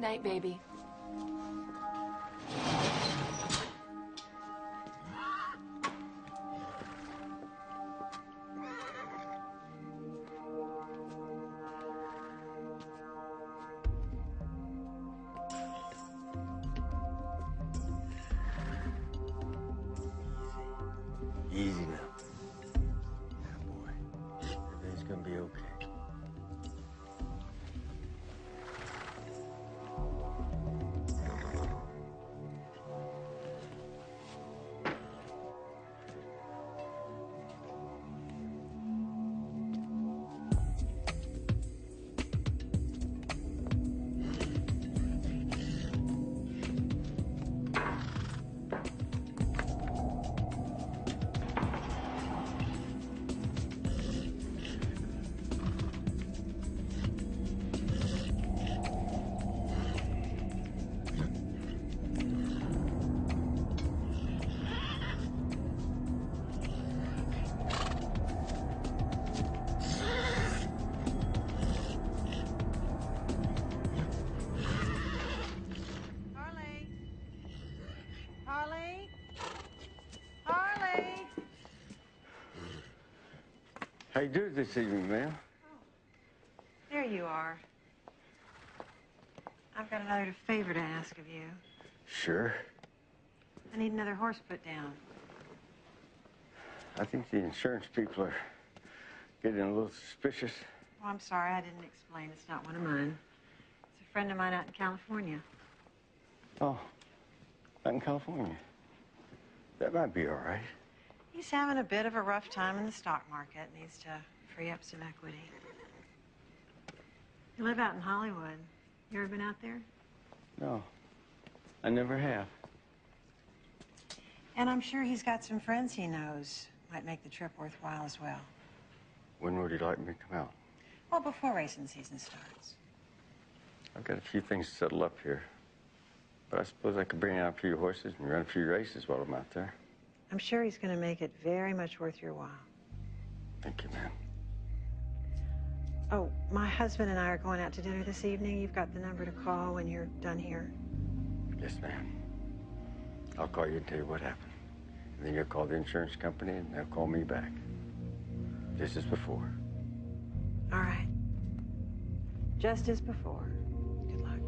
Night, baby. Easy now. Yeah, boy. Everything's gonna be okay. Harley? Harley? How you doing this evening, ma'am? There you are. I've got another favor to ask of you. Sure. I need another horse put down. I think the insurance people are getting a little suspicious. Oh, I'm sorry, I didn't explain. It's not one of mine. It's a friend of mine out in California. Oh, out in California. That might be all right. He's having a bit of a rough time in the stock market. Needs to free up some equity. You live out in Hollywood. You ever been out there? No, I never have. And I'm sure he's got some friends he knows might make the trip worthwhile as well. When would he like me to come out? Well, before racing season starts. I've got a few things to settle up here. But I suppose I could bring out a few horses and run a few races while I'm out there. I'm sure he's going to make it very much worth your while. Thank you, ma'am. Oh, my husband and I are going out to dinner this evening. You've got the number to call when you're done here. Yes, ma'am. I'll call you and tell you what happened. And then you'll call the insurance company and they'll call me back. Just as before. All right. Just as before. Good luck.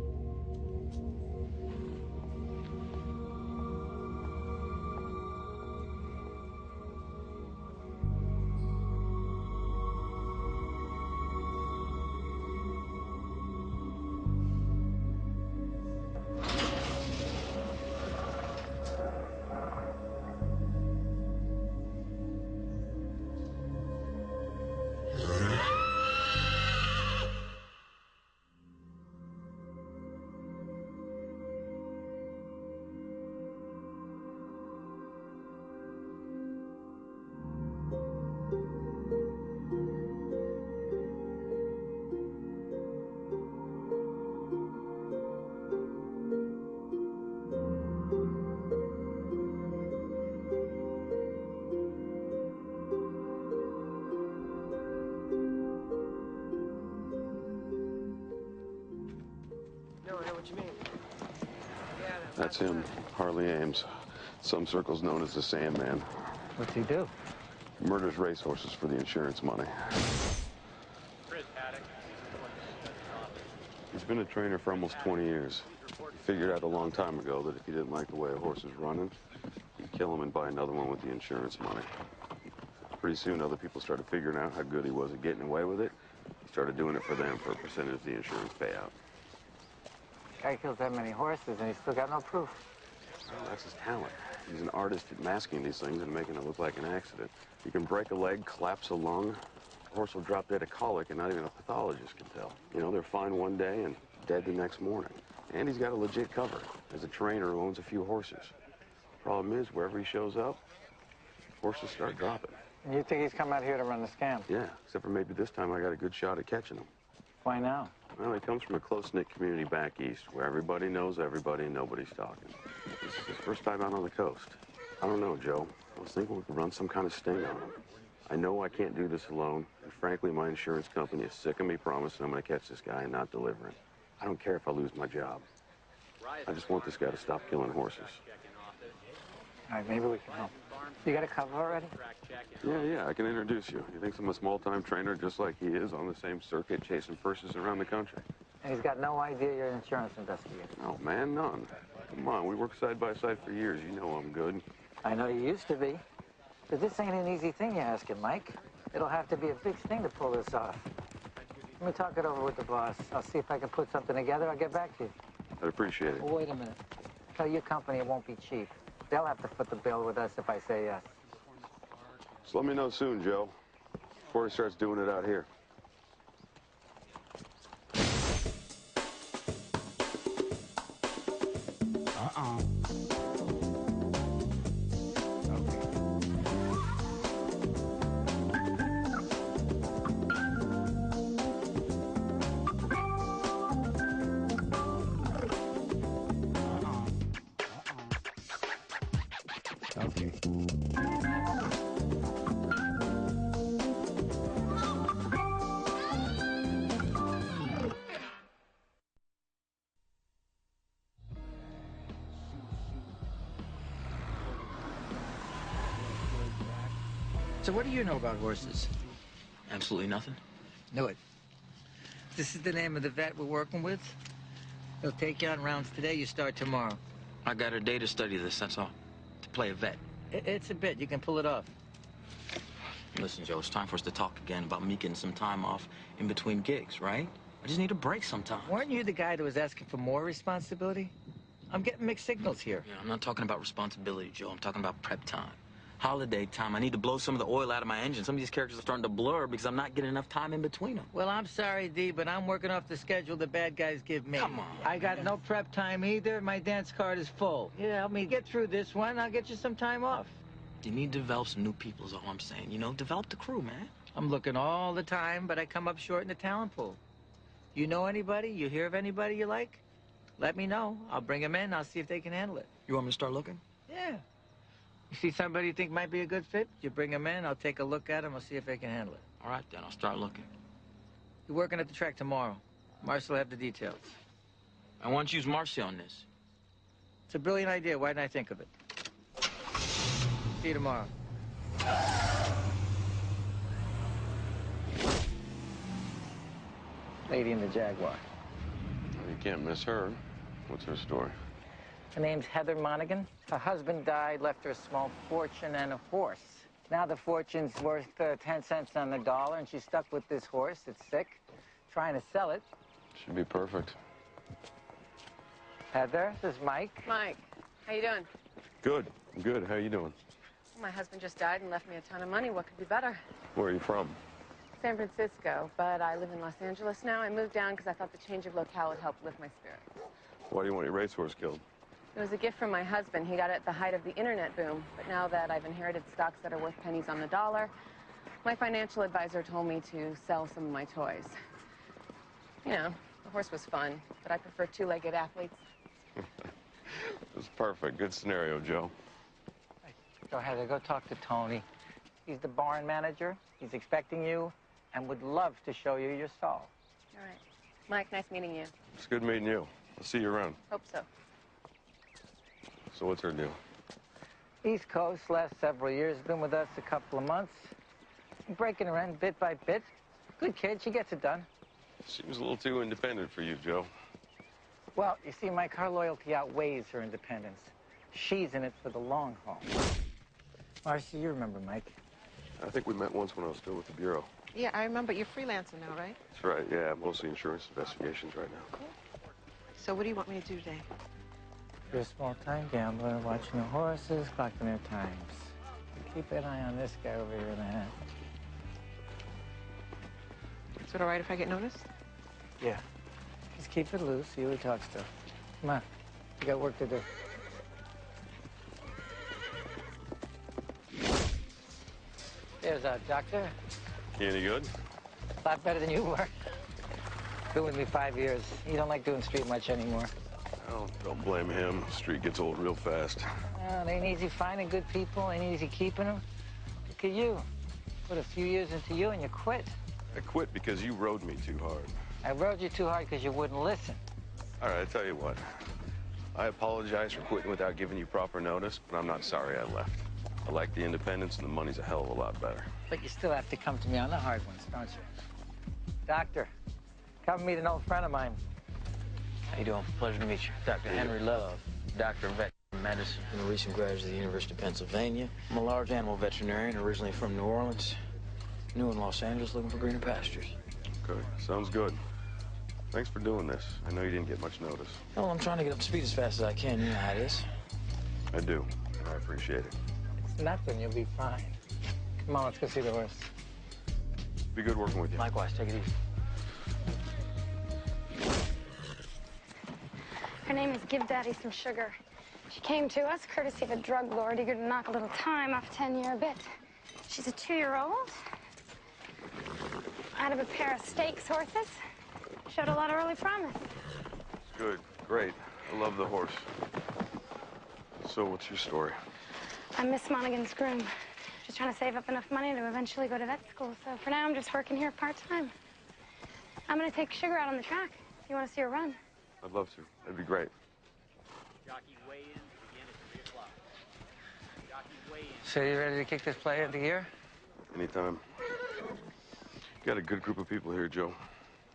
That's him, Harley Ames. Some circles known as the Sandman. What's he do? Murders racehorses for the insurance money. He's been a trainer for almost 20 years. He figured out a long time ago that if he didn't like the way a horse was running, he'd kill him and buy another one with the insurance money. Pretty soon, other people started figuring out how good he was at getting away with it. He started doing it for them for a percentage of the insurance payout. Guy kills that many horses and he's still got no proof. Well, that's his talent. He's an artist at masking these things and making it look like an accident. You can break a leg, collapse a lung, the horse will drop dead of colic and not even a pathologist can tell. You know, they're fine one day and dead the next morning. And he's got a legit cover as a trainer who owns a few horses. Problem is, wherever he shows up, horses start dropping. And you think he's come out here to run the scam? Yeah, except for maybe this time I got a good shot at catching him. Why now? Well, he comes from a close-knit community back east where everybody knows everybody and nobody's talking. This is his first time out on the coast. I don't know, Joe. I was thinking we could run some kind of sting on him. I know I can't do this alone, and frankly, my insurance company is sick of me promising I'm going to catch this guy and not delivering. I don't care if I lose my job. I just want this guy to stop killing horses. All right, maybe we can help. You got a cover already? Yeah, I can introduce you. He thinks I'm a small-time trainer just like he is on the same circuit chasing purses around the country. And he's got no idea you're an insurance investigator. Oh, man, none. Come on, we worked side by side for years. You know I'm good. I know you used to be. But this ain't an easy thing you're asking, Mike. It'll have to be a big sting to pull this off. Let me talk it over with the boss. I'll see if I can put something together. I'll get back to you. I'd appreciate it. Well, wait a minute. Tell your company it won't be cheap. They'll have to foot the bill with us if I say yes. Just let me know soon, Joe, before he starts doing it out here. So what do you know about horses? Absolutely nothing. Knew it. This is the name of the vet we're working with. He'll take you on rounds today. You start tomorrow. I got a day to study this, that's all. To play a vet. It's a bit. You can pull it off. Listen, Joe, it's time for us to talk again about me getting some time off in between gigs, right? I just need a break sometime. Weren't you the guy that was asking for more responsibility? I'm getting mixed signals here. Yeah, I'm not talking about responsibility, Joe. I'm talking about prep time. Holiday time. I need to blow some of the oil out of my engine. Some of these characters are starting to blur because I'm not getting enough time in between them. Well, I'm sorry, D, but I'm working off the schedule the bad guys give me. Come on, I got no prep time either. My dance card is full. Yeah, help me get through this one. I'll get you some time off. You need to develop some new people is all I'm saying. You know, develop the crew, man. I'm looking all the time, but I come up short in the talent pool. You know anybody? You hear of anybody you like? Let me know. I'll bring them in. I'll see if they can handle it. You want me to start looking? Yeah. You see somebody you think might be a good fit? You bring them in. I'll take a look at them. I'll see if they can handle it. All right, then. I'll start looking. You're working at the track tomorrow. Marshall will have the details. I want to use Marcy on this. It's a brilliant idea. Why didn't I think of it? See you tomorrow. Lady in the Jaguar. You can't miss her. What's her story? Her name's Heather Monaghan. Her husband died, left her a small fortune and a horse. Now the fortune's worth 10 cents on the dollar, and she's stuck with this horse. It's sick. Trying to sell it. Should be perfect. Heather, this is Mike. Mike, how you doing? Good. I'm good. How you doing? My husband just died and left me a ton of money. What could be better? Where are you from? San Francisco, but I live in Los Angeles now. I moved down because I thought the change of locale would help lift my spirits. Why do you want your racehorse killed? It was a gift from my husband. He got it at the height of the internet boom. But now that I've inherited stocks that are worth pennies on the dollar, my financial advisor told me to sell some of my toys. You know, the horse was fun, but I prefer two-legged athletes. That's perfect. Good scenario, Joe. Go ahead, go talk to Tony. He's the barn manager. He's expecting you and would love to show you your stall. All right. Mike, nice meeting you. It's good meeting you. I'll see you around. Hope so. So what's her deal? East Coast, last several years, been with us a couple of months. Breaking her in bit by bit. Good kid, she gets it done. Seems a little too independent for you, Joe. Well, you see, Mike, her loyalty outweighs her independence. She's in it for the long haul. Marcy, you remember Mike. I think we met once when I was still with the Bureau. Yeah, I remember. You're freelancing now, right? That's right, yeah. Mostly insurance investigations right now. So what do you want me to do today? You're a small-time gambler, watching the horses, clocking their times. Keep an eye on this guy over here in the hat. Is it all right if I get noticed? Yeah. Just keep it loose, see who he talks to. Come on. You got work to do. There's our doctor. Any good? A lot better than you were. Been with me 5 years. You don't like doing street much anymore. Oh, don't blame him. The street gets old real fast. It ain't easy finding good people. Ain't easy keeping them. Look at you. Put a few years into you and you quit. I quit because you rode me too hard. I rode you too hard because you wouldn't listen. All right, I tell you what. I apologize for quitting without giving you proper notice, but I'm not sorry I left. I like the independence, and the money's a hell of a lot better. But you still have to come to me on the hard ones, don't you? Doctor, come meet an old friend of mine. How you doing? Pleasure to meet you. Dr. Henry Love, Doctor of Veterinary Medicine, and a recent graduate of the University of Pennsylvania. I'm a large animal veterinarian, originally from New Orleans. New in Los Angeles, looking for greener pastures. Okay, sounds good. Thanks for doing this. I know you didn't get much notice. Oh, I'm trying to get up to speed as fast as I can. You know how it is. I do, and I appreciate it. It's nothing, you'll be fine. Come on, let's go see the horse. Be good working with you. Likewise, take it easy. Her name is Give Daddy Some Sugar. She came to us courtesy of a drug lord eager to knock a little time off a 10-year bit. She's a 2-year-old out of a pair of stakes horses. Showed a lot of early promise. Good, great. I love the horse. So what's your story? I'm Miss Monaghan's groom. Just trying to save up enough money to eventually go to vet school. So for now, I'm just working here part-time. I'm going to take Sugar out on the track if you want to see her run. I'd love to. That'd be great. Jockey weigh-ins begin at 3 o'clock. Jockey weigh-ins. So you ready to kick this play into gear? Anytime. Got a good group of people here, Joe.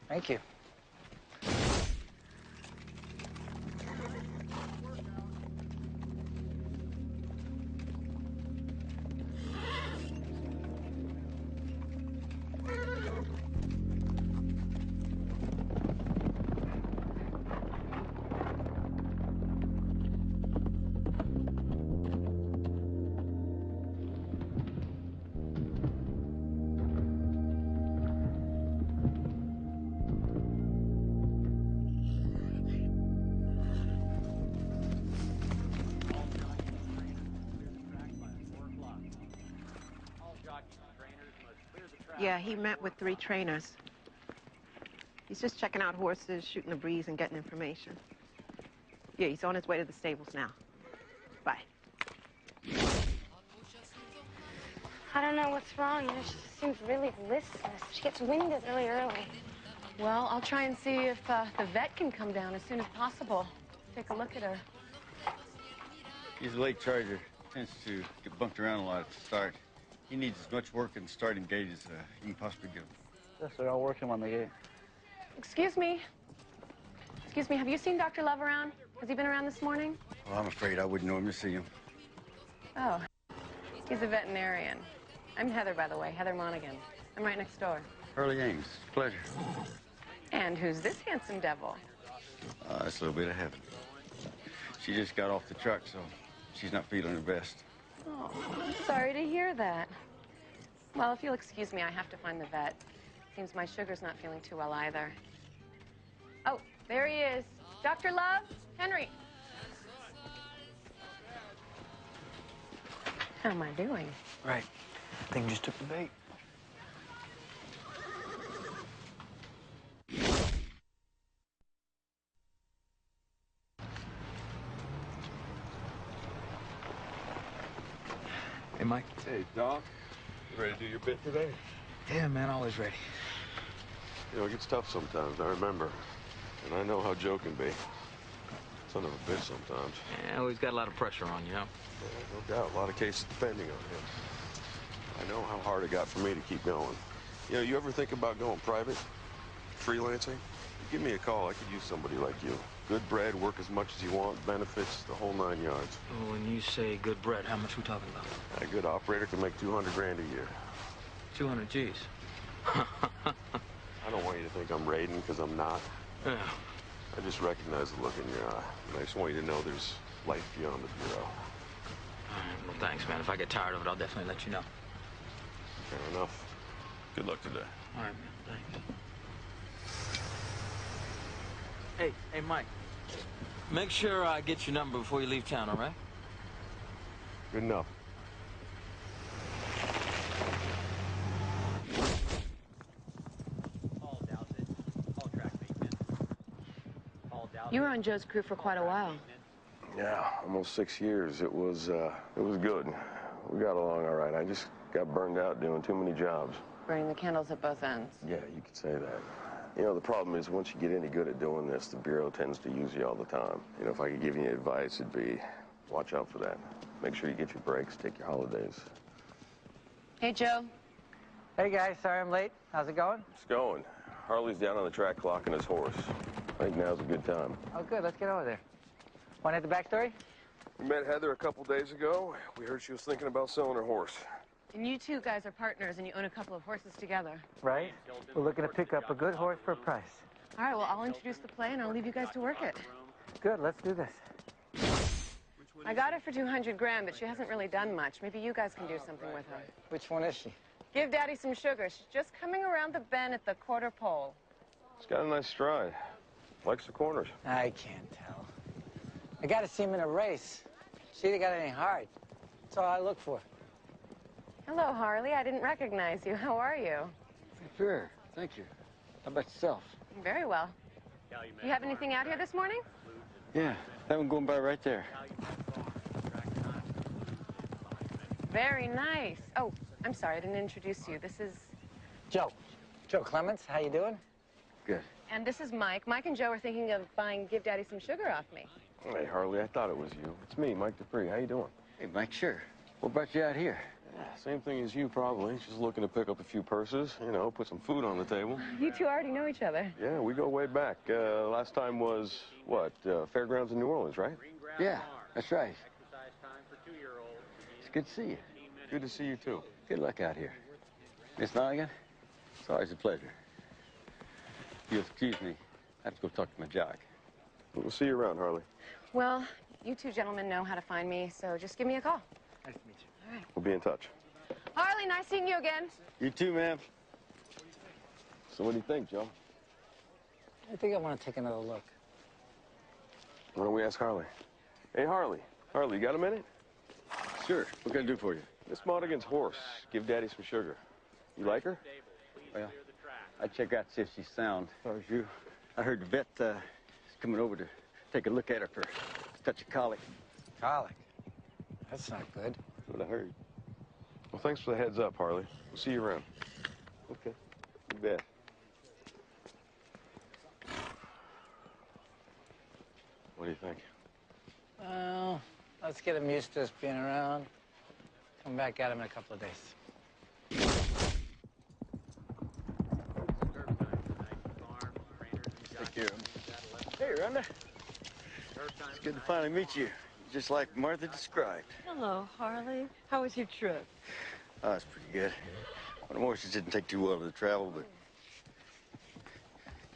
Thank you. Yeah, he met with 3 trainers. He's just checking out horses, shooting the breeze, and getting information. Yeah, he's on his way to the stables now. Bye. I don't know what's wrong. You know, she just seems really listless. She gets winded really early. Well, I'll try and see if the vet can come down as soon as possible. Take a look at her. He's a late charger. Tends to get bunked around a lot at the start. He needs as much work in the starting gate as he can possibly give him. Yes, sir. I'll work him on the gate. Excuse me. Excuse me, have you seen Dr. Love around? Has he been around this morning? Well, I'm afraid I wouldn't know him to see him. Oh, he's a veterinarian. I'm Heather, by the way, Heather Monaghan. I'm right next door. Harley Ames. Pleasure. And who's this handsome devil? That's a little bit of heaven. She just got off the truck, so she's not feeling her best. Oh, sorry to hear that. Well, if you'll excuse me, I have to find the vet. Seems my Sugar's not feeling too well either. Oh, there he is. Dr. Love? Henry. How am I doing? Right. Thing just took the bait. Hey, Mike. Hey, Doc. You ready to do your bit today? Yeah, man, always ready. You know, it gets tough sometimes, I remember. And I know how Joe can be. Son of a bitch sometimes. Yeah, well, he's got a lot of pressure on you, huh? Yeah, no doubt. A lot of cases depending on him. I know how hard it got for me to keep going. You know, you ever think about going private? Freelancing? Give me a call. I could use somebody like you. Good bread, work as much as you want, benefits, the whole 9 yards. Well, when you say good bread, how much we talking about? A good operator can make 200 grand a year. 200 G's. I don't want you to think I'm raiding, because I'm not. Yeah. I just recognize the look in your eye. And I just want you to know there's life beyond the bureau. All right, well, thanks, man. If I get tired of it, I'll definitely let you know. Fair enough. Good luck today. All right, man. Thanks. Hey, Mike. Make sure I get your number before you leave town, all right? Good enough. You were on Joe's crew for quite a while. Yeah, almost 6 years. It was good. We got along all right. I just got burned out doing too many jobs. Burning the candles at both ends. Yeah, you could say that. You know, the problem is once you get any good at doing this, the Bureau tends to use you all the time. You know, if I could give you any advice, it'd be watch out for that. Make sure you get your breaks, take your holidays. Hey, Joe. Hey, guys. Sorry I'm late. How's it going? It's going. Harley's down on the track clocking his horse. I think now's a good time. Oh, good. Let's get over there. Want to hit the backstory? We met Heather a couple days ago. We heard she was thinking about selling her horse. And you two guys are partners, and you own a couple of horses together. Right. We're looking to pick up a good horse for a price. All right, well, I'll introduce the play, and I'll leave you guys to work it. Good. Let's do this. I got her for 200 grand, but she hasn't really done much. Maybe you guys can do something with her. Which one is she? Give Daddy some sugar. She's just coming around the bend at the quarter pole. She's got a nice stride. Likes the corners. I can't tell. I got to see him in a race. She ain't got any heart. That's all I look for. Hello, Harley. I didn't recognize you. How are you? Sure, thank you. How about yourself? Very well. You have anything out here this morning? Yeah, that one going by right there. Very nice. Oh, I'm sorry, I didn't introduce you. This is... Joe. Joe Clements. How you doing? Good. And this is Mike. Mike and Joe are thinking of buying Give Daddy Some Sugar off me. Hey, Harley, I thought it was you. It's me, Mike Dupree. How you doing? Hey, Mike, sure. What brought you out here? Yeah, same thing as you, probably. Just looking to pick up a few purses, you know, put some food on the table. You two already know each other. Yeah, we go way back. Last time was, what, Fairgrounds in New Orleans, right? Yeah, that's right. It's good to see you. Good to see you, too. Good luck out here. Miss Monaghan, it's always a pleasure. If you'll excuse me, I have to go talk to my jock. We'll see you around, Harley. Well, you two gentlemen know how to find me, so just give me a call. Nice to meet you. All right. We'll be in touch. Harley, nice seeing you again. You too, ma'am. So what do you think, Joe? I think I want to take another look. Why don't we ask Harley? Hey, Harley. Harley, you got a minute? Sure. What can I do for you? Miss Monaghan's horse. Give Daddy some sugar. You like her? Well, I'd check out to see if she's sound. As far as you, I heard the vet is coming over to take a look at her for a touch of colic. Colic. That's not good. That's what I heard. Well, thanks for the heads up, Harley. We'll see you around. Okay. You bet. What do you think? Well, let's get him used to us being around. Come back at him in a couple of days. Take care of him. Hey, Rhonda. It's good to finally meet you. Just like Martha described. Hello, Harley. How was your trip? Oh, it's pretty good. One of the horses didn't take too well to the travel, but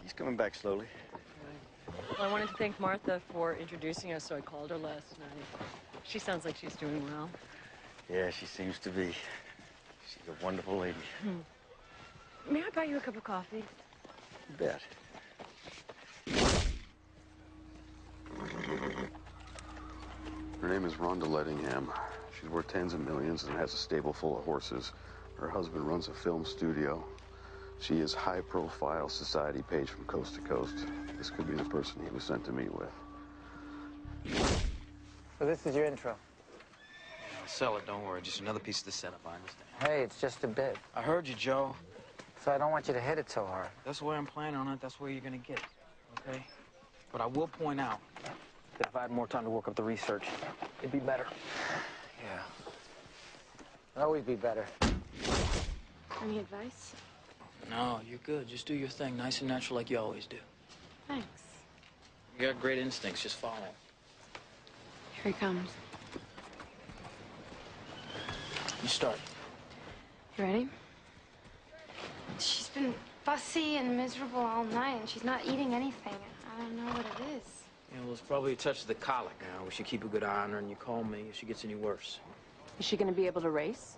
he's coming back slowly. Well, I wanted to thank Martha for introducing us, so I called her last night. She sounds like she's doing well. Yeah, she seems to be. She's a wonderful lady. May I buy you a cup of coffee? You bet. Her name is Rhonda Lettingham. She's worth tens of millions and has a stable full of horses. Her husband runs a film studio. She is high-profile society page from coast to coast. This could be the person he was sent to meet with. So this is your intro. Sell it, don't worry. Just another piece of the setup, I understand. Hey, it's just a bit. I heard you, Joe. So I don't want you to hit it so hard. That's the way I'm planning on it. That's where you're gonna get it, okay? But I will point out that if I had more time to work up the research, it'd be better. Yeah. It'll always be better. Any advice? No, you're good. Just do your thing, nice and natural like you always do. Thanks. You got great instincts. Just follow 'em. Here he comes. You start. You ready? She's been fussy and miserable all night, and she's not eating anything. I don't know what it is. Yeah, well, it's probably a touch of the colic. Now, we should keep a good eye on her, and you call me if she gets any worse. Is she going to be able to race?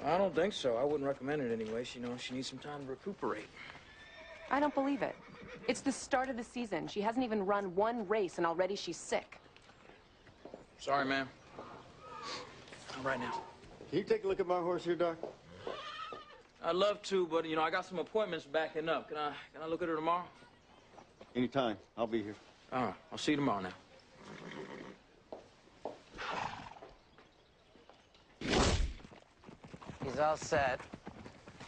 I don't think so. I wouldn't recommend it anyway. She knows she needs some time to recuperate. I don't believe it. It's the start of the season. She hasn't even run one race, and already she's sick. Sorry, ma'am. Not right now. Can you take a look at my horse here, Doc? I'd love to, but, you know, I got some appointments backing up. Can I look at her tomorrow? Anytime. I'll be here. All right. I'll see you tomorrow now. He's all set.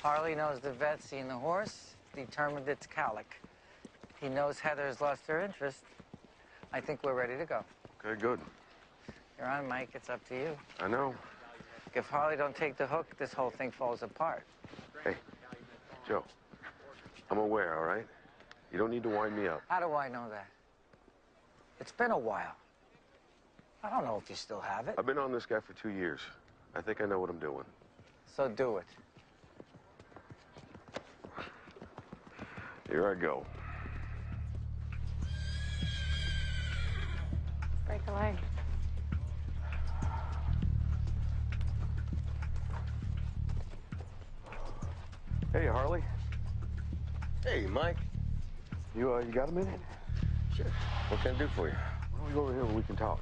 Harley knows the vet's seen the horse. determined it's cowlick. He knows Heather's lost her interest. I think we're ready to go. Okay, good. You're on, Mike. It's up to you. I know. If Harley don't take the hook, this whole thing falls apart. Hey, Joe, I'm aware, all right? You don't need to wind me up. How do I know that? It's been a while. I don't know if you still have it. I've been on this guy for 2 years. I think I know what I'm doing. So do it. Here I go. Break a leg. Hey, Harley. Hey, Mike. You got a minute? Sure. What can I do for you? Why don't we go over here where we can talk?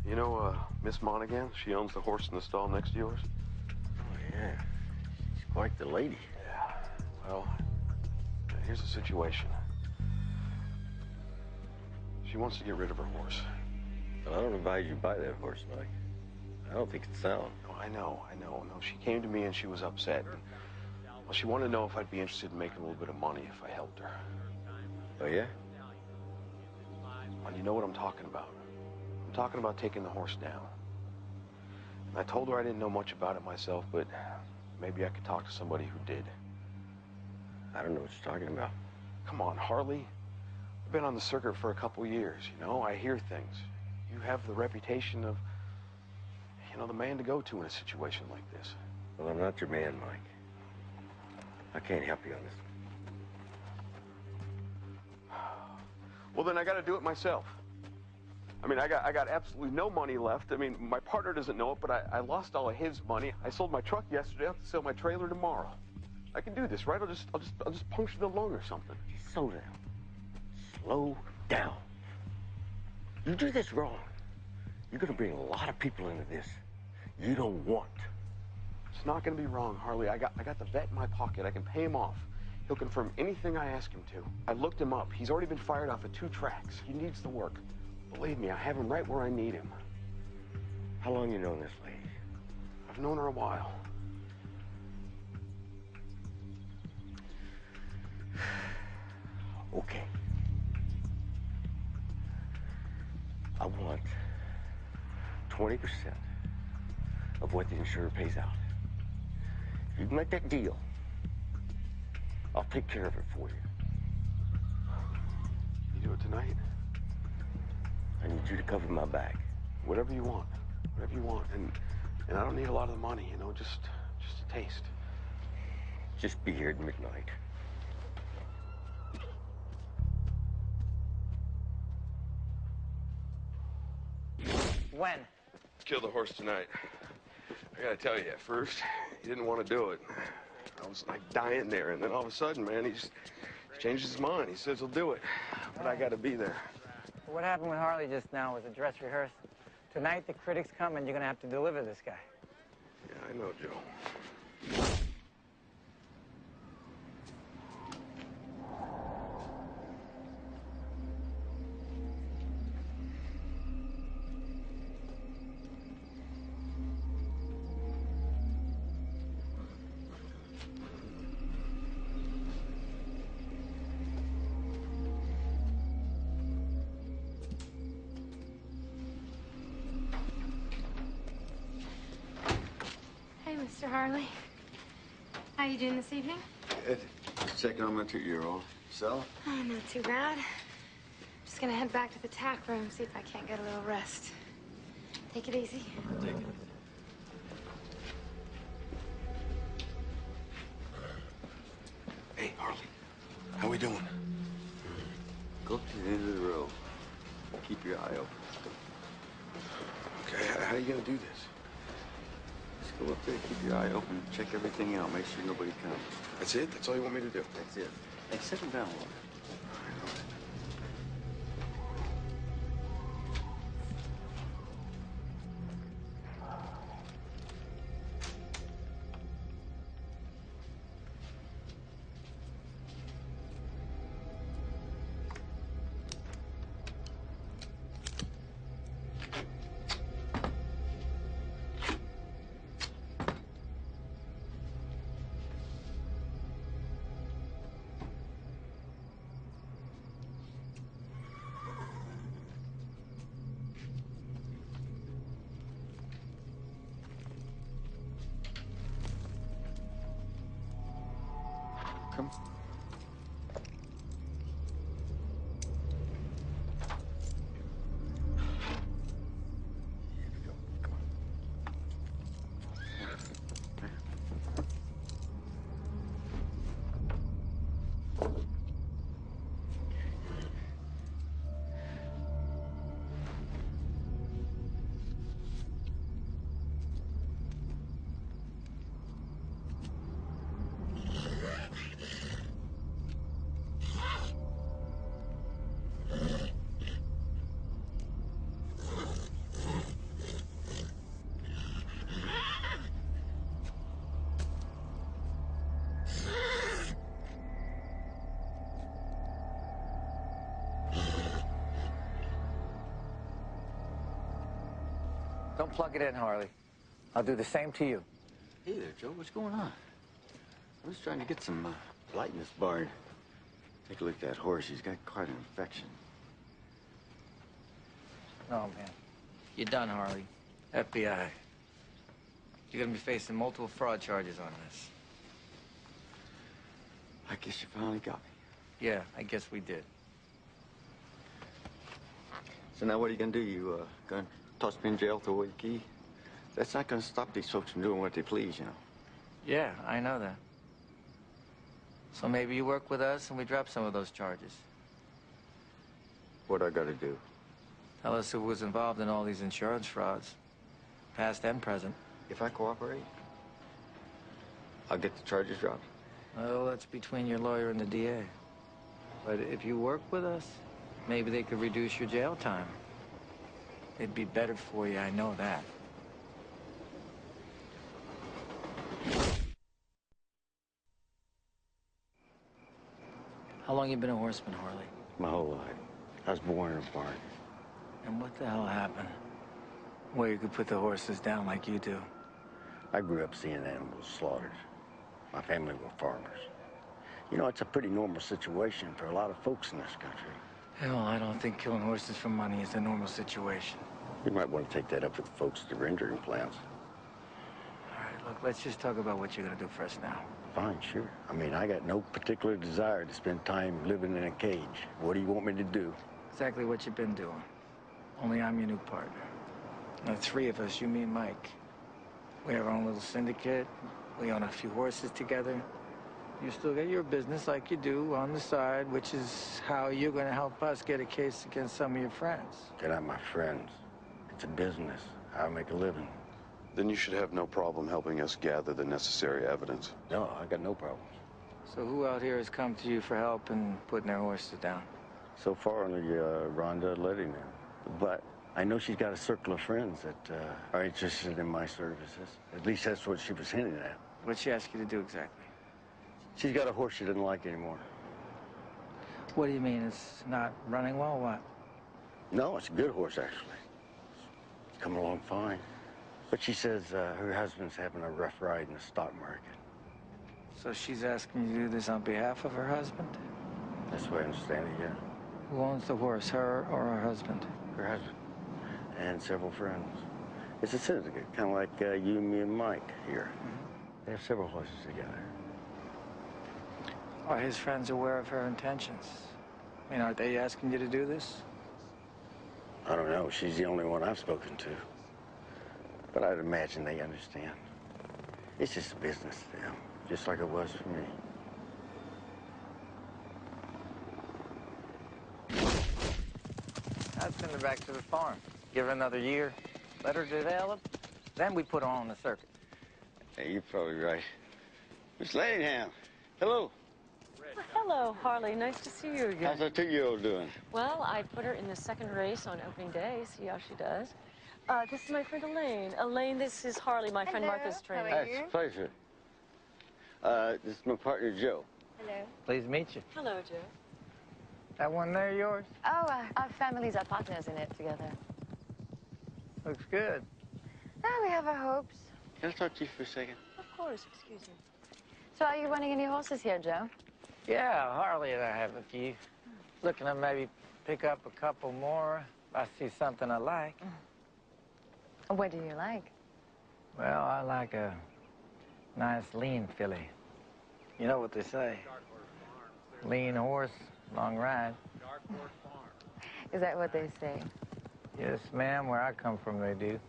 You know, Miss Monaghan, she owns the horse in the stall next to yours? Oh, yeah. She's quite the lady. Yeah. Well, here's the situation. She wants to get rid of her horse. Well, I don't advise you buy that horse, Mike. I don't think it's sound. No, I know. No, she came to me and she was upset. And, well, she wanted to know if I'd be interested in making a little bit of money if I helped her. Oh, yeah? Well, you know what I'm talking about. I'm talking about taking the horse down. And I told her I didn't know much about it myself, but maybe I could talk to somebody who did. I don't know what you're talking about. Come on, Harley. I've been on the circuit for a couple years, you know? I hear things. You have the reputation of, you know, the man to go to in a situation like this. Well, I'm not your man, Mike. I can't help you on this. Well, then I got to do it myself. I mean, I got absolutely no money left. I mean, my partner doesn't know it, but I lost all of his money. I sold my truck yesterday. I have to sell my trailer tomorrow. I can do this, right? I'll just puncture the lung or something. Just slow down. Slow down. You do this wrong, you're gonna bring a lot of people into this you don't want. It's not gonna be wrong, Harley. I got the vet in my pocket. I can pay him off. He'll confirm anything I ask him to. I looked him up. He's already been fired off of 2 tracks. He needs the work. Believe me, I have him right where I need him. How long you known this lady? I've known her a while. Okay. I want 20% of what the insurer pays out. If you can make that deal, I'll take care of it for you. You do it tonight? I need you to cover my back. Whatever you want. Whatever you want. And I don't need a lot of the money, you know, just a taste. Just be here at midnight. When? Kill the horse tonight. I gotta tell you, at first, he didn't want to do it. I was like dying there, and then all of a sudden, man, he changed his mind. He says he'll do it, but I gotta be there. What happened with Harley just now was a dress rehearsal. Tonight, the critics come and you're gonna have to deliver this guy. Yeah, I know, Joe. Hey, Mr. Harley. How you doing this evening? Good. Just checking on my 2-year-old. Yourself? Oh, not too bad. Just gonna head back to the tack room, see if I can't get a little rest. Take it easy. Take it. Hey, Harley. How we doing? Go up to the end of the row. Keep your eye open. Okay, how are you gonna do this? Just go up there, keep your eye open, check everything out, make sure nobody comes. That's it? That's all you want me to do? That's it. Hey, sit him down a little. welcome. Don't plug it in, Harley. I'll do the same to you. Hey there, Joe. What's going on? I'm just trying to get some light in this barn. Take a look at that horse. He's got quite an infection. No, man. You're done, Harley. FBI. You're gonna be facing multiple fraud charges on this. I guess you finally got me. Yeah, I guess we did. So now what are you gonna do? You gonna toss me in jail, throw away the key? That's not gonna stop these folks from doing what they please, you know. Yeah, I know that. So maybe you work with us and we drop some of those charges. What I gotta do? Tell us who was involved in all these insurance frauds, past and present. If I cooperate, I'll get the charges dropped. Well, that's between your lawyer and the DA. But if you work with us, maybe they could reduce your jail time. It'd be better for you, I know that. How long you been a horseman, Harley? My whole life. I was born in a barn. And what the hell happened? Where you could put the horses down like you do? I grew up seeing animals slaughtered. My family were farmers. You know, it's a pretty normal situation for a lot of folks in this country. Hell, I don't think killing horses for money is a normal situation. You might want to take that up with the folks at the rendering plants. All right, look, let's just talk about what you're gonna do for us now. Fine, sure. I mean, I got no particular desire to spend time living in a cage. What do you want me to do? Exactly what you've been doing. Only I'm your new partner. The three of us, you, me, and Mike. We have our own little syndicate. We own a few horses together. You still get your business like you do on the side, which is how you're going to help us get a case against some of your friends. They're not my friends. It's a business. How I make a living. Then you should have no problem helping us gather the necessary evidence. No, I got no problems. So who out here has come to you for help in putting their horses down? So far, only Rhonda Letty now. But I know she's got a circle of friends that are interested in my services. At least that's what she was hinting at. What'd she ask you to do exactly? She's got a horse she doesn't like anymore. What do you mean, it's not running well, what? No, it's a good horse, actually. It's coming along fine. But she says her husband's having a rough ride in the stock market. So she's asking you to do this on behalf of her husband? That's the way I understand it, yeah. Who owns the horse, her or her husband? Her husband. And several friends. It's a syndicate, kind of like you, me, and Mike here. They have several horses together. Are his friends aware of her intentions? I mean, aren't they asking you to do this? I don't know. She's the only one I've spoken to. But I'd imagine they understand. It's just a business to them, just like it was for me. I'd send her back to the farm. Give her another year. Let her develop. Then we put her on the circuit. Hey, you're probably right. Miss Ladingham, hello. Well, hello, Harley. Nice to see you again. How's that 2-year-old doing? Well, I put her in the second race on opening day. See how she does. This is my friend Elaine. Elaine, this is Harley, my friend Martha's trainer. Hi, it's a pleasure. This is my partner, Joe. Hello. Pleased to meet you. Hello, Joe. That one there yours? Oh, our families are partners in it together. Looks good. Oh, we have our hopes. Can I talk to you for a second? Of course, excuse me. So are you running any horses here, Joe? Yeah, Harley and I have a few. Looking to maybe pick up a couple more if I see something I like. What do you like? Well, I like a nice lean filly. You know what they say. Lean horse, long ride. Is that what they say? Yes, ma'am. Where I come from, they do.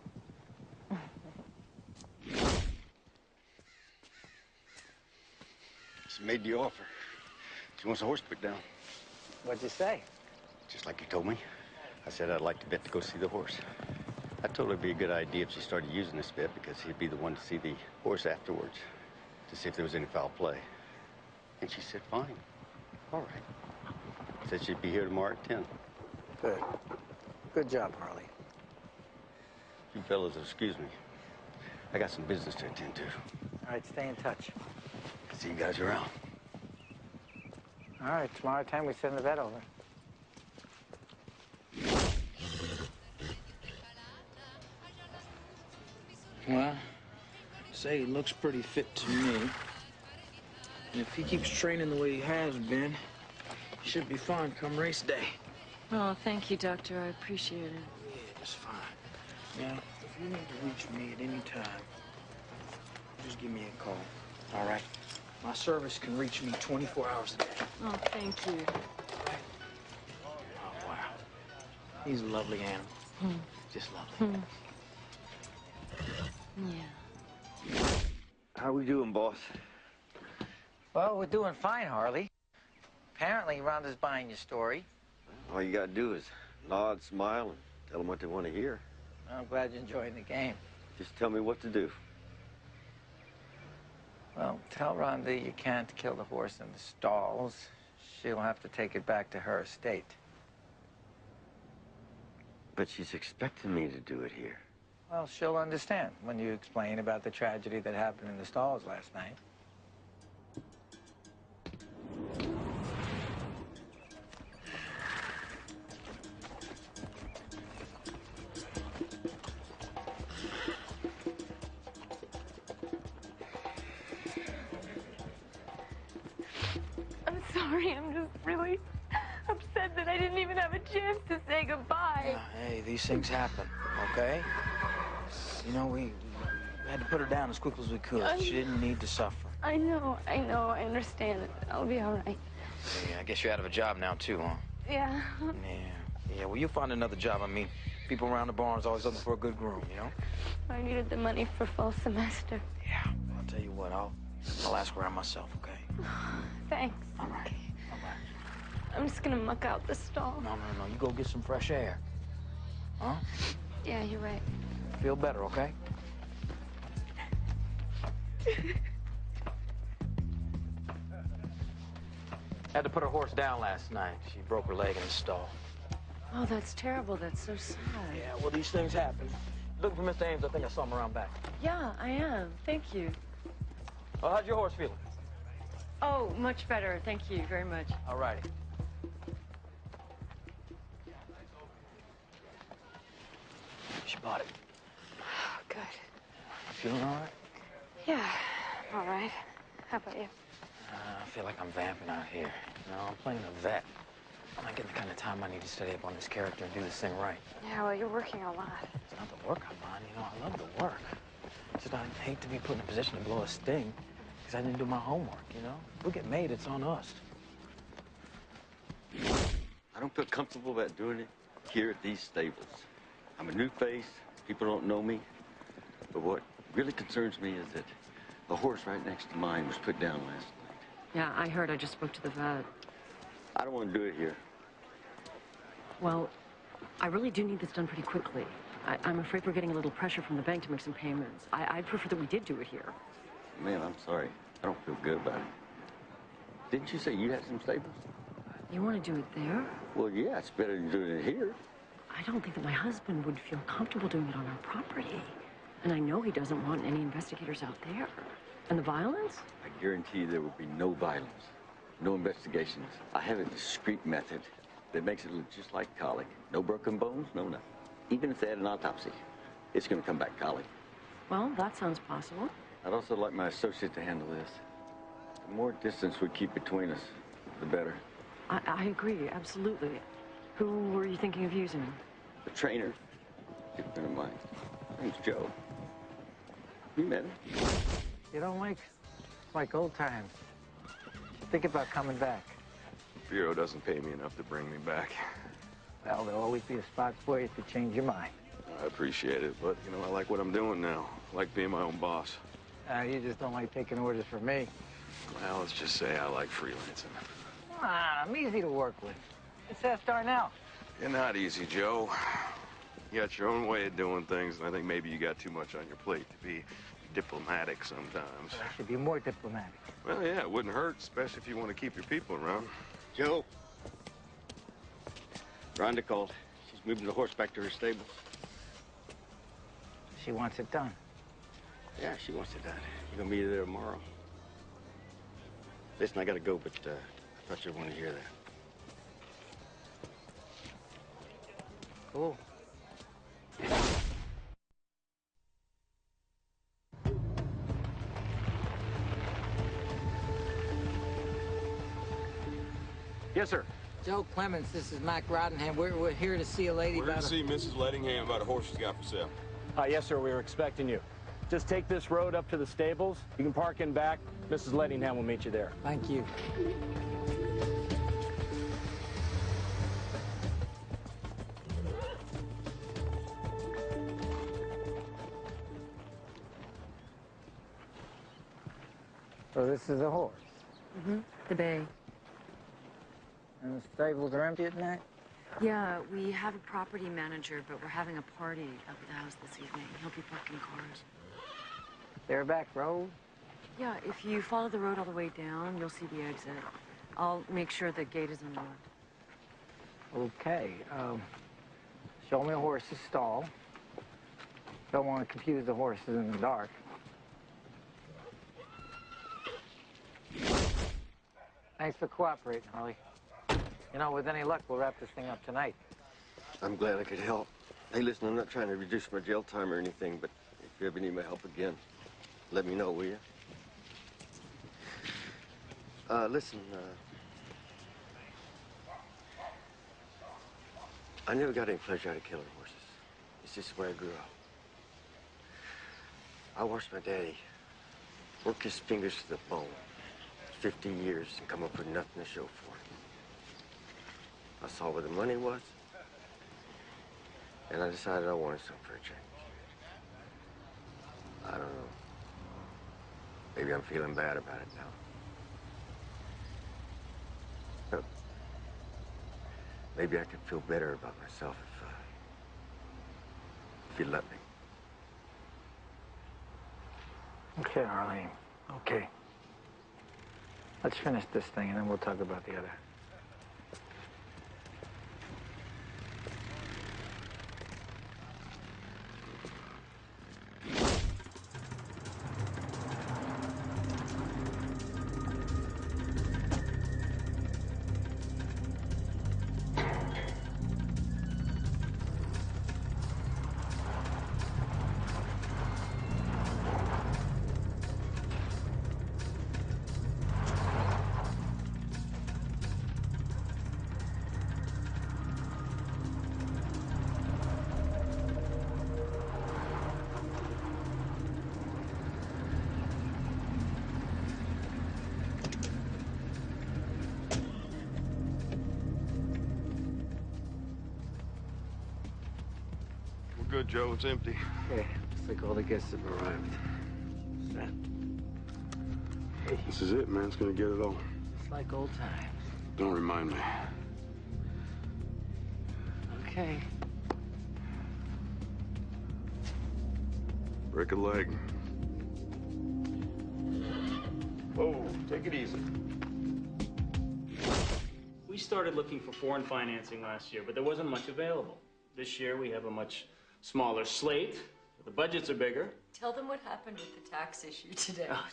She made the offer. She wants a horse put down. What'd you say? Just like you told me. I said I'd like to bet to go see the horse. I told her it'd be a good idea if she started using this bet because he'd be the one to see the horse afterwards to see if there was any foul play. And she said, fine. All right. Said she'd be here tomorrow at 10. Good. Good job, Harley. You fellas will excuse me. I got some business to attend to. All right, stay in touch. See you guys around. All right, tomorrow time we send the vet over. Well, say he looks pretty fit to me. And if he keeps training the way he has been, he should be fine come race day. Oh, thank you, Doctor. I appreciate it. Yeah, just fine. Now, if you need to reach me at any time, just give me a call, all right? My service can reach me 24 hours a day. Oh, thank you. Oh, wow. He's a lovely animal. Just lovely. Yeah. How we doing, boss? Well, we're doing fine, Harley. Apparently, Rhonda's buying your story. All you gotta do is nod, smile, and tell them what they want to hear. I'm glad you're enjoying the game. Just tell me what to do. Well, tell Rhonda you can't kill the horse in the stalls. She'll have to take it back to her estate. But she's expecting me to do it here. Well, she'll understand when you explain about the tragedy that happened in the stalls last night. I'm sorry, I'm just really upset that I didn't even have a chance to say goodbye. Yeah, hey, these things happen, okay? You know, we had to put her down as quickly as we could. She didn't need to suffer. I know, I understand. I'll be all right. Yeah, I guess you're out of a job now, too, huh? Yeah. Yeah, well, you'll find another job. I mean, people around the barn's always looking for a good groom, you know? I needed the money for fall semester. Yeah, I'll tell you what, I'll ask around myself, okay? Thanks. All right. All right. I'm just gonna muck out the stall. No, you go get some fresh air. Huh? Yeah, you're right. Feel better, okay? Had to put her horse down last night. She broke her leg in the stall. Oh, that's terrible. That's so sad. Yeah, well, these things happen. Looking for Mr. Ames, I think I saw him around back. Yeah, I am. Thank you. Well, how's your horse feeling? Oh, much better. Thank you very much. All righty. She bought it. Oh, good. Feeling all right? Yeah, all right. How about you? I feel like I'm vamping out here. You know, I'm playing a vet. I'm not getting the kind of time I need to study up on this character and do this thing right. Yeah, well, you're working a lot. It's not the work I mind, you know, I love the work. It's just I hate to be put in a position to blow a sting because I didn't do my homework, you know? If we get made, it's on us. I don't feel comfortable about doing it here at these stables. I'm a new face. People don't know me. But what really concerns me is that the horse right next to mine was put down last night. Yeah, I heard. I just spoke to the vet. I don't want to do it here. Well, I really do need this done pretty quickly. I'm afraid we're getting a little pressure from the bank to make some payments. I'd prefer that we did do it here. Man, I'm sorry. I don't feel good about it. Didn't you say you had some stables? You want to do it there? Well, yeah, it's better than doing it here. I don't think that my husband would feel comfortable doing it on our property. And I know he doesn't want any investigators out there. And the violence? I guarantee there will be no violence, no investigations. I have a discreet method that makes it look just like colic. No broken bones, no nothing. Even if they had an autopsy, it's going to come back colic. Well, that sounds possible. I'd also like my associate to handle this. The more distance we keep between us, the better. I agree, absolutely. Who were you thinking of using? The trainer, good friend of mine. His name's Joe. You met him? You don't like old times. Think about coming back. Bureau doesn't pay me enough to bring me back. Well, there'll always be a spot for you if you change your mind. I appreciate it, but, you know, I like what I'm doing now. I like being my own boss. You just don't like taking orders from me. Well, let's just say I like freelancing. Come on, I'm easy to work with. Just ask Darnell. You're not easy, Joe. You got your own way of doing things, and I think maybe you got too much on your plate to be diplomatic sometimes. I should be more diplomatic. Well, yeah, it wouldn't hurt, especially if you want to keep your people around. Joe. Rhonda called. She's moving the horse back to her stable. She wants it done. Yeah, she wants it done. You're gonna be there tomorrow. Listen, I gotta go, but I thought you'd want to hear that. Cool. Yes, sir. Joe Clements, this is Mac Roddenham. We're here to see a lady We're here about to see Mrs. Lettingham about a horse she's got for sale. Yes, sir, we were expecting you. Just take this road up to the stables. You can park in back. Mrs. Lettingham will meet you there. Thank you. So this is a horse. Mm-hmm. The bay. And the stables are empty at night? Yeah, we have a property manager, but we're having a party up at the house this evening. He'll be parking cars. They're back road? Yeah, if you follow the road all the way down, you'll see the exit. I'll make sure the gate is unlocked. Okay. Show me a horse's stall. Don't want to confuse the horses in the dark. Thanks for cooperating, Harley. You know, with any luck, we'll wrap this thing up tonight. I'm glad I could help. Hey, listen, I'm not trying to reduce my jail time or anything, but if you ever need my help again, let me know, will you? Listen, I never got any pleasure out of killing horses. It's just where I grew up. I watched my daddy work his fingers to the bone 50 years and come up with nothing to show for it. I saw where the money was, and I decided I wanted something for a change. I don't know. Maybe I'm feeling bad about it now. But maybe I could feel better about myself if you'd let me. Okay, Harley. Okay. Let's finish this thing, and then we'll talk about the other. Good, Joe. It's empty. Okay. Looks like all the guests have arrived. Set. Hey. This is it, man. It's gonna get it all. It's like old times. Don't remind me. Okay. Break a leg. Whoa, take it easy. We started looking for foreign financing last year, but there wasn't much available. This year, we have a much smaller slate. The budgets are bigger. Tell them what happened with the tax issue today. Oh,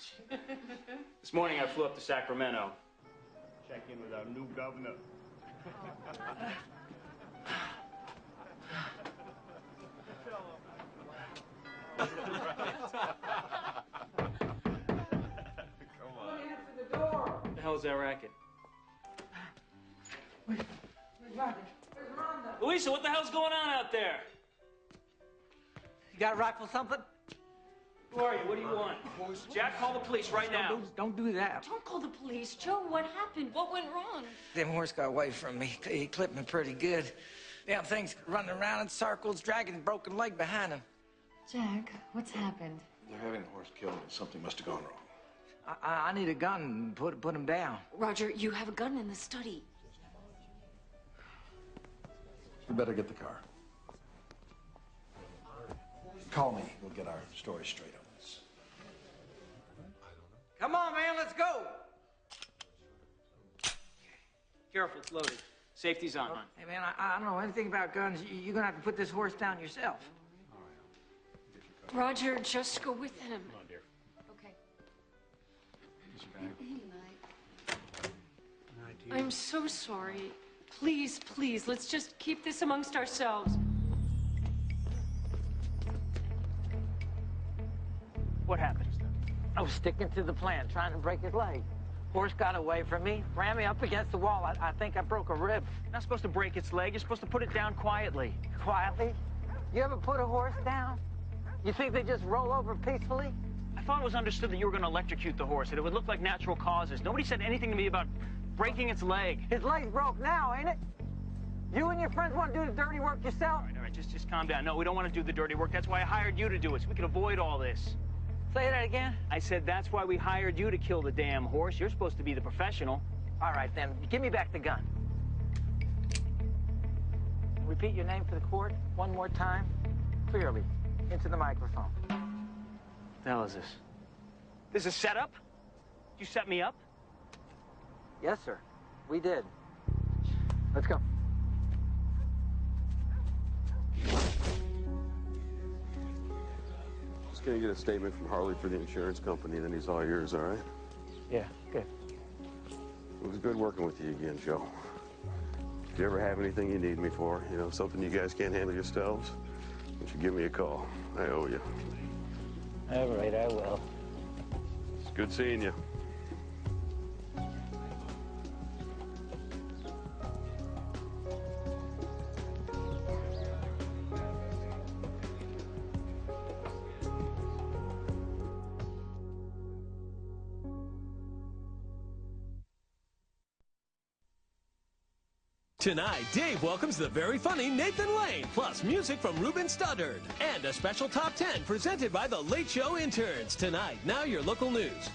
this morning, I flew up to Sacramento. Check in with our new governor. What the hell is that racket? Where's Rhonda? Louisa, what the hell's going on out there? You got a rifle something? Who are you? What do you want? Jack, call the police right now. Don't do that. Don't call the police. Joe, what happened? What went wrong? Damn horse got away from me. He clipped me pretty good. Damn thing's running around in circles, dragging a broken leg behind him. Jack, what's happened? They're having the horse killed and something must have gone wrong. I need a gun and put him down. Roger, you have a gun in the study. You better get the car. Call me. We'll get our story straight on this. Come on, man, let's go. Careful, it's loaded. Safety's on. Hey, man, I don't know anything about guns. You're gonna have to put this horse down yourself. Roger, just go with him. Come on, dear. Okay. Here's your bag. I'm so sorry. Please, please, let's just keep this amongst ourselves. What happened? I was sticking to the plan, trying to break his leg. Horse got away from me, ran me up against the wall. I think I broke a rib. You're not supposed to break its leg. You're supposed to put it down quietly. Quietly? You ever put a horse down? You think they just roll over peacefully? I thought it was understood that you were going to electrocute the horse, that it would look like natural causes. Nobody said anything to me about breaking its leg. His leg's broke now, ain't it? You and your friends want to do the dirty work yourself? All right, just calm down. No, we don't want to do the dirty work. That's why I hired you to do it, so we can avoid all this. Say that again? I said that's why we hired you to kill the damn horse. You're supposed to be the professional. All right, then. Give me back the gun. Repeat your name for the court one more time, clearly, into the microphone. What the hell is this? This is a setup? You set me up? Yes, sir. We did. Let's go. Just gonna get a statement from Harley for the insurance company, then he's all yours, all right? Yeah, good. It was good working with you again, Joe. If you ever have anything you need me for, you know, something you guys can't handle yourselves, you should give me a call. I owe you. All right, I will. It's good seeing you. Tonight, Dave welcomes the very funny Nathan Lane, plus music from Ruben Studdard, and a special Top 10 presented by the Late Show interns. Tonight, Now Your Local News.